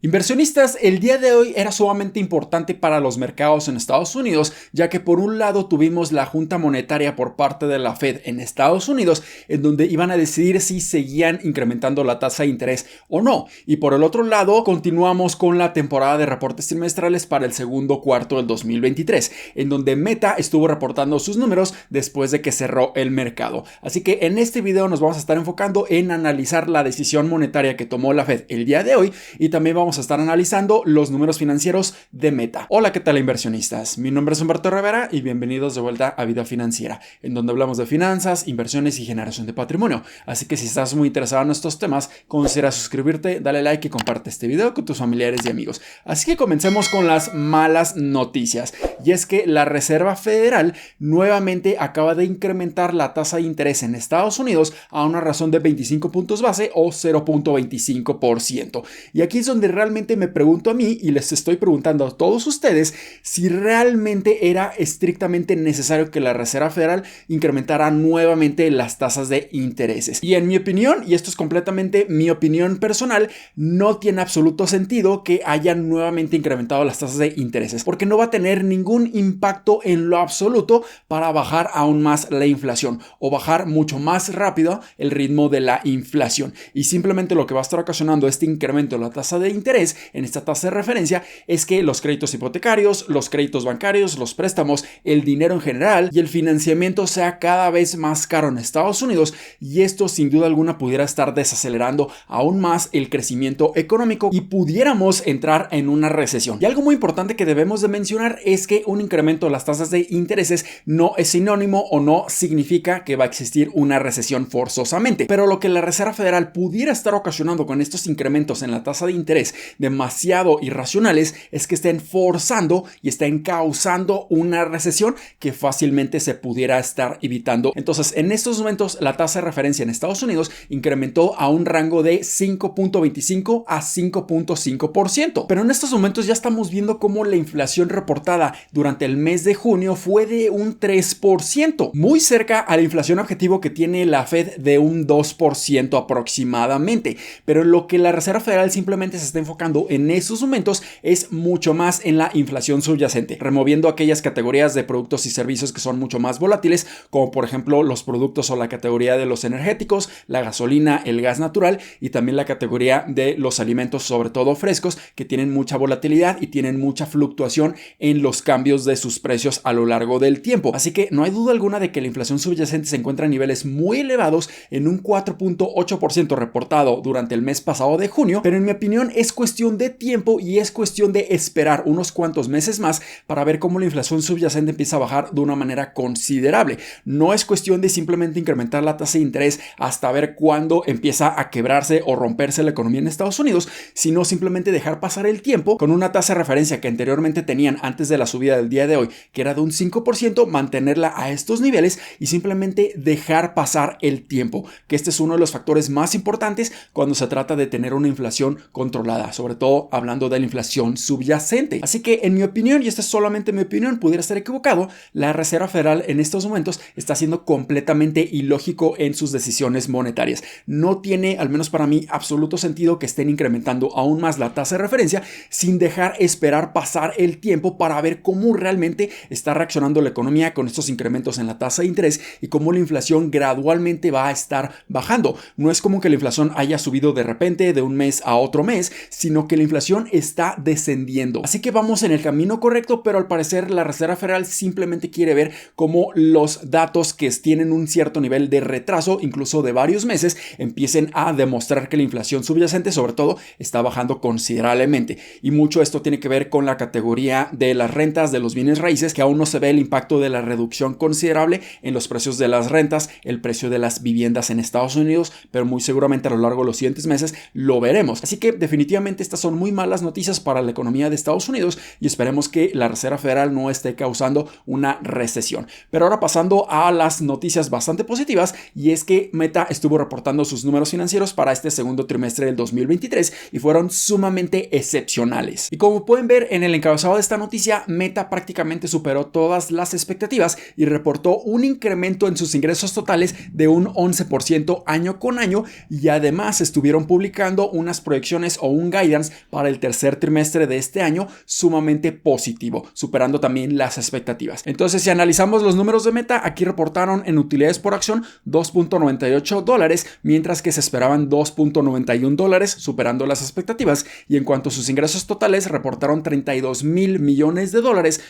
Inversionistas, el día de hoy era sumamente importante para los mercados en Estados Unidos, ya que por un lado tuvimos la junta monetaria por parte de la Fed en Estados Unidos, en donde iban a decidir si seguían incrementando la tasa de interés o no. Y por el otro lado, continuamos con la temporada de reportes trimestrales para el segundo cuarto del 2023, en donde Meta estuvo reportando sus números después de que cerró el mercado. Así que en este video nos vamos a estar enfocando en analizar la decisión monetaria que tomó la Fed el día de hoy y también vamos a estar analizando los números financieros de Meta. Hola, ¿qué tal, inversionistas? Mi nombre es Humberto Rivera y bienvenidos de vuelta a Vida Financiera, en donde hablamos de finanzas, inversiones y generación de patrimonio. Así que si estás muy interesado en estos temas, considera suscribirte, dale like y comparte este video con tus familiares y amigos. Así que comencemos con las malas noticias. Y es que la Reserva Federal nuevamente acaba de incrementar la tasa de interés en Estados Unidos a una razón de 25 puntos base o 0.25%. Y aquí es donde realmente me pregunto a mí y les estoy preguntando a todos ustedes si realmente era estrictamente necesario que la Reserva Federal incrementara nuevamente las tasas de intereses. Y en mi opinión, y esto es completamente mi opinión personal, no tiene absoluto sentido que hayan nuevamente incrementado las tasas de intereses, porque no va a tener ningún impacto en lo absoluto para bajar aún más la inflación o bajar mucho más rápido el ritmo de la inflación. Y simplemente lo que va a estar ocasionando este incremento de la tasa de interés en esta tasa de referencia es que los créditos hipotecarios, los créditos bancarios, los préstamos, el dinero en general y el financiamiento sea cada vez más caro en Estados Unidos, y esto sin duda alguna pudiera estar desacelerando aún más el crecimiento económico y pudiéramos entrar en una recesión. Y algo muy importante que debemos de mencionar es que un incremento de las tasas de intereses no es sinónimo o no significa que va a existir una recesión forzosamente, pero lo que la Reserva Federal pudiera estar ocasionando con estos incrementos en la tasa de interés demasiado irracionales es que estén forzando y estén causando una recesión que fácilmente se pudiera estar evitando. Entonces, en estos momentos la tasa de referencia en Estados Unidos incrementó a un rango de 5.25 a 5.5%, pero en estos momentos ya estamos viendo cómo la inflación reportada durante el mes de junio fue de un 3%, muy cerca a la inflación objetivo que tiene la Fed de un 2% aproximadamente, pero lo que la Reserva Federal simplemente se está enfocando en esos momentos es mucho más en la inflación subyacente, removiendo aquellas categorías de productos y servicios que son mucho más volátiles, como por ejemplo los productos o la categoría de los energéticos, la gasolina, el gas natural, y también la categoría de los alimentos, sobre todo frescos, que tienen mucha volatilidad y tienen mucha fluctuación en los cambios de sus precios a lo largo del tiempo. Así que no hay duda alguna de que la inflación subyacente se encuentra a niveles muy elevados, en un 4.8% reportado durante el mes pasado de junio, pero en mi opinión es cuestión de tiempo y es cuestión de esperar unos cuantos meses más para ver cómo la inflación subyacente empieza a bajar de una manera considerable. No es cuestión de simplemente incrementar la tasa de interés hasta ver cuándo empieza a quebrarse o romperse la economía en Estados Unidos, sino simplemente dejar pasar el tiempo con una tasa de referencia que anteriormente tenían antes de la subida del día de hoy, que era de un 5%, mantenerla a estos niveles y simplemente dejar pasar el tiempo, que este es uno de los factores más importantes cuando se trata de tener una inflación controlada, sobre todo hablando de la inflación subyacente. Así que en mi opinión, y esta es solamente mi opinión, pudiera estar equivocado, la Reserva Federal en estos momentos está siendo completamente ilógico en sus decisiones monetarias. No tiene, al menos para mí, absoluto sentido que estén incrementando aún más la tasa de referencia sin dejar esperar pasar el tiempo para ver cómo realmente está reaccionando la economía con estos incrementos en la tasa de interés y cómo la inflación gradualmente va a estar bajando. No es como que la inflación haya subido de repente de un mes a otro mes, sino que la inflación está descendiendo. Así que vamos en el camino correcto, pero al parecer la Reserva Federal simplemente quiere ver cómo los datos que tienen un cierto nivel de retraso, incluso de varios meses, empiecen a demostrar que la inflación subyacente, sobre todo, está bajando considerablemente. Y mucho esto tiene que ver con la categoría de las rentas de los bienes raíces, que aún no se ve el impacto de la reducción considerable en los precios de las rentas, el precio de las viviendas en Estados Unidos, pero muy seguramente a lo largo de los siguientes meses lo veremos. Así que definitivamente estas son muy malas noticias para la economía de Estados Unidos y esperemos que la Reserva Federal no esté causando una recesión. Pero ahora pasando a las noticias bastante positivas, y es que Meta estuvo reportando sus números financieros para este segundo trimestre del 2023 y fueron sumamente excepcionales. Y como pueden ver en el encabezado de esta noticia, Meta prácticamente superó todas las expectativas y reportó un incremento en sus ingresos totales de un 11% año con año, y además estuvieron publicando unas proyecciones o un un guidance para el tercer trimestre de este año sumamente positivo, superando también las expectativas. Entonces, si analizamos los números de Meta, aquí reportaron en utilidades por acción $2.98, mientras que se esperaban $2.91, superando las expectativas. Y en cuanto a sus ingresos totales, reportaron $32,000 millones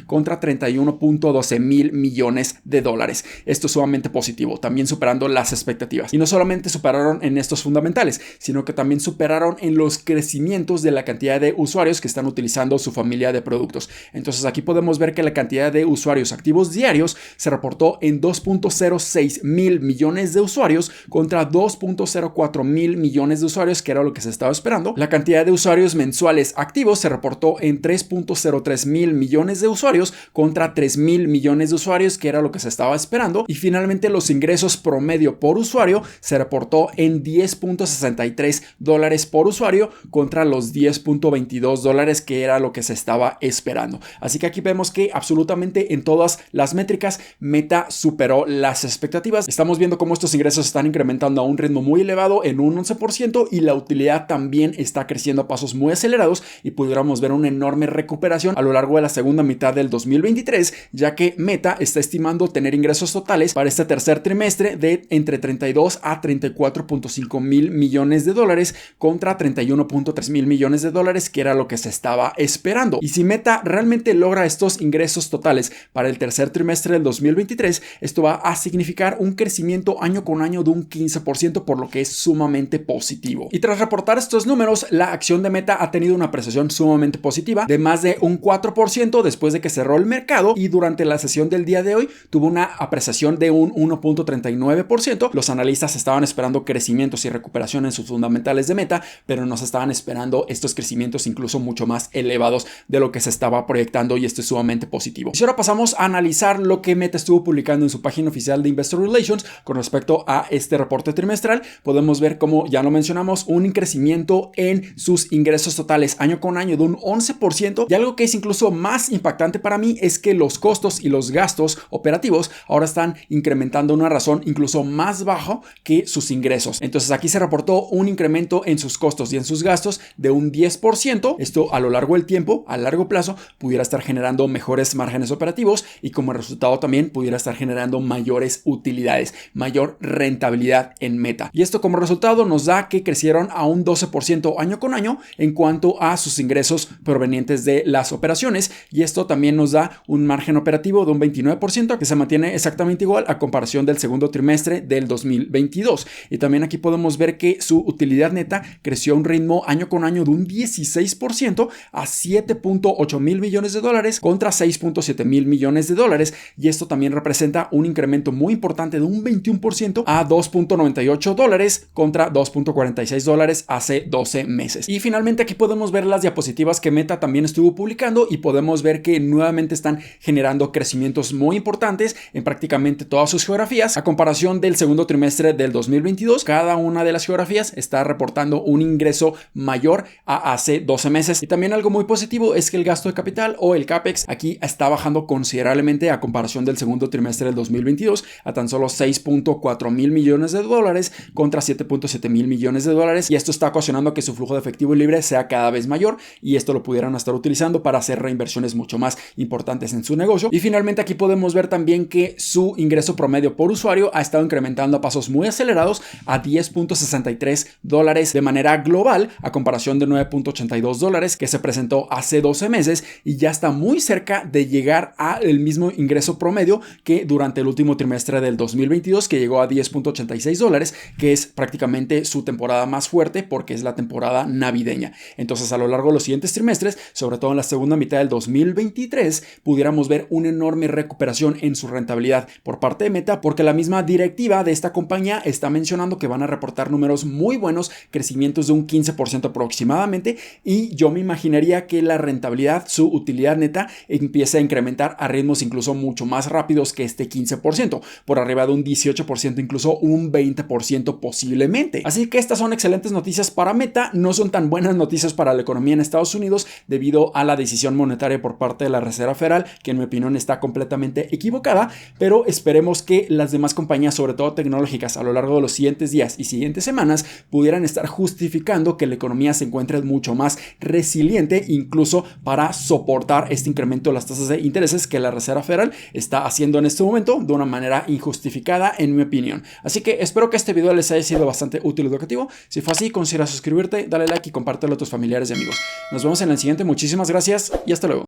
contra $31.12 millones. Esto es sumamente positivo, también superando las expectativas. Y no solamente superaron en estos fundamentales, sino que también superaron en los crecimientos de la cantidad de usuarios que están utilizando su familia de productos. Entonces aquí podemos ver que la cantidad de usuarios activos diarios se reportó en 2.06 mil millones de usuarios contra 2.04 mil millones de usuarios, que era lo que se estaba esperando. La cantidad de usuarios mensuales activos se reportó en 3.03 mil millones de usuarios contra 3,000 millones de usuarios, que era lo que se estaba esperando. Y finalmente los ingresos promedio por usuario se reportó en $10.63 por usuario contra los $10.22, que era lo que se estaba esperando. Así que aquí vemos que absolutamente en todas las métricas Meta superó las expectativas. Estamos viendo cómo estos ingresos están incrementando a un ritmo muy elevado en un 11% y la utilidad también está creciendo a pasos muy acelerados, y pudiéramos ver una enorme recuperación a lo largo de la segunda mitad del 2023, ya que Meta está estimando tener ingresos totales para este tercer trimestre de entre 32 a 34.5 mil millones de dólares contra 31.3 mil millones de dólares, que era lo que se estaba esperando. Y si Meta realmente logra estos ingresos totales para el tercer trimestre del 2023, esto va a significar un crecimiento año con año de un 15%, por lo que es sumamente positivo. Y tras reportar estos números, la acción de Meta ha tenido una apreciación sumamente positiva de más de un 4% después de que cerró el mercado, y durante la sesión del día de hoy tuvo una apreciación de un 1.39%. Los analistas estaban esperando crecimientos y recuperación en sus fundamentales de Meta, pero no se estaban esperando estos crecimientos incluso mucho más elevados de lo que se estaba proyectando, y esto es sumamente positivo. Y ahora pasamos a analizar lo que Meta estuvo publicando en su página oficial de Investor Relations con respecto a este reporte trimestral. Podemos ver, como ya lo mencionamos, un crecimiento en sus ingresos totales año con año de un 11%, y algo que es incluso más impactante para mí es que los costos y los gastos operativos ahora están incrementando una razón incluso más bajo que sus ingresos. Entonces aquí se reportó un incremento en sus costos y en sus gastos de un 10%. Esto a lo largo del tiempo, a largo plazo, pudiera estar generando mejores márgenes operativos, y como resultado también pudiera estar generando mayores utilidades, mayor rentabilidad en Meta. Y esto como resultado nos da que crecieron a un 12% año con año en cuanto a sus ingresos provenientes de las operaciones, y esto también nos da un margen operativo de un 29%, que se mantiene exactamente igual a comparación del segundo trimestre del 2022. Y también aquí podemos ver que su utilidad neta creció a un ritmo año con año de un 16% a 7.8 mil millones de dólares contra 6.7 mil millones de dólares, y esto también representa un incremento muy importante de un 21% a $2.98 contra $2.46 hace 12 meses. Y finalmente aquí podemos ver las diapositivas que Meta también estuvo publicando, y podemos ver que nuevamente están generando crecimientos muy importantes en prácticamente todas sus geografías. A comparación del segundo trimestre del 2022, cada una de las geografías está reportando un ingreso mayor a hace 12 meses. Y también algo muy positivo es que el gasto de capital, o el CAPEX, aquí está bajando considerablemente a comparación del segundo trimestre del 2022 a tan solo 6.4 mil millones de dólares contra 7.7 mil millones de dólares, y esto está ocasionando que su flujo de efectivo libre sea cada vez mayor, y esto lo pudieran estar utilizando para hacer reinversiones mucho más importantes en su negocio. Y finalmente aquí podemos ver también que su ingreso promedio por usuario ha estado incrementando a pasos muy acelerados a $10.63 de manera global, a comparación de $9.82 que se presentó hace 12 meses, y ya está muy cerca de llegar al mismo ingreso promedio que durante el último trimestre del 2022, que llegó a $10.86, que es prácticamente su temporada más fuerte porque es la temporada navideña. Entonces, a lo largo de los siguientes trimestres, sobre todo en la segunda mitad del 2023, pudiéramos ver una enorme recuperación en su rentabilidad por parte de Meta, porque la misma directiva de esta compañía está mencionando que van a reportar números muy buenos, crecimientos de un 15% aproximadamente, y yo me imaginaría que la rentabilidad, su utilidad neta, empiece a incrementar a ritmos incluso mucho más rápidos que este 15%, por arriba de un 18%, incluso un 20% posiblemente. Así que estas son excelentes noticias para Meta. No son tan buenas noticias para la economía en Estados Unidos debido a la decisión monetaria por parte de la Reserva Federal, que en mi opinión está completamente equivocada, pero esperemos que las demás compañías, sobre todo tecnológicas, a lo largo de los siguientes días y siguientes semanas pudieran estar justificando que la economía economía se encuentre mucho más resiliente, incluso para soportar este incremento de las tasas de intereses que la Reserva Federal está haciendo en este momento de una manera injustificada, en mi opinión. Así que espero que este video les haya sido bastante útil y educativo. Si fue así, considera suscribirte, dale like y compártelo a tus familiares y amigos. Nos vemos en el siguiente. Muchísimas gracias y hasta luego.